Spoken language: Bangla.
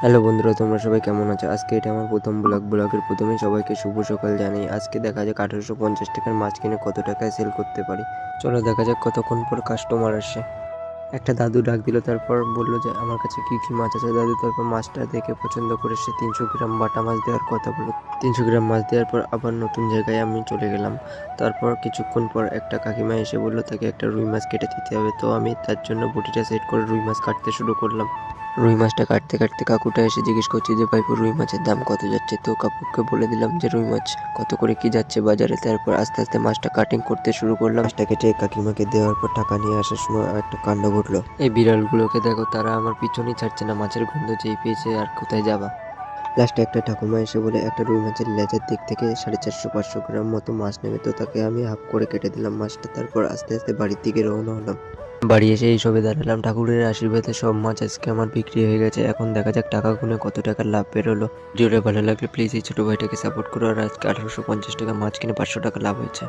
হ্যালো বন্ধুরা, তোমরা সবাই কেমন আছো? আজকে এটা আমার প্রথম ব্লগের প্রথমেই সবাইকে শুভ সকাল জানাই। আজকে দেখা যাক 1850 টাকার মাছ কিনে কত টাকায় সেল করতে পারি। চলো দেখা যাক কতক্ষণ পর কাস্টমার আসে। একটা দাদু ডাক দিল, তারপর বলল যে আমার কাছে কি কি মাছ আছে। দাদু তারপর মাছটা দেখে পছন্দ করে সে 300 গ্রাম বাটা মাছ দেওয়ার কথা বলল। 300 গ্রাম মাছ দেওয়ার পর আবার নতুন জায়গায় আমি চলে গেলাম। তারপর কিছুক্ষণ পর একটা কাকিমা এসে বলল তাকে একটা রুই মাছ কেটে দিতে হবে। তো আমি তার জন্য বটিটা সেট করে রুই মাছ কাটতে শুরু করলাম। রুই মাছটা কাটতে কাটতে কাকুটা এসে জিজ্ঞেস করছে যে ভাইপো রুই মাছের দাম কত যাচ্ছে। তো কাকুকে বলে দিলাম যে রুই মাছ কত করে কি যাচ্ছে বাজারে। তারপর আস্তে আস্তে মাছটা কাটিং করতে শুরু করলাম। মাছটা কেটে কাকিমাকে দেওয়ার পর টাকা নিয়ে আসার সময় একটা কাণ্ড ঘটলো। এই বিড়ালগুলোকে দেখো, তারা আমার পিছনেই ছাড়ছে না। মাছের গন্ধ যেই পেয়েছে আর কোথায় যাবা। লাস্টে একটা ঠাকুমা এসে বলে একটা রুই মাছের লেজের দিক থেকে 450-500 গ্রাম মতো মাছ নেবে। তো তাকে আমি হাফ করে কেটে দিলাম মাছটা। তারপর আস্তে আস্তে বাড়ির দিকে রওনা হলাম। বাড়ি এসে এই সবে দাঁড়ালাম। ঠাকুরের আশীর্বাদে সব মাছ আজকে আমার বিক্রি হয়ে গেছে। এখন দেখা যাক টাকা গুনে কত টাকার লাভ বেরোলো। ভিডিওটা ভালো লাগলে প্লিজ এই ছোটো ভাইটাকে সাপোর্ট করো। আর আজকে 1850 টাকা মাছ কিনে 500 টাকা লাভ হয়েছে।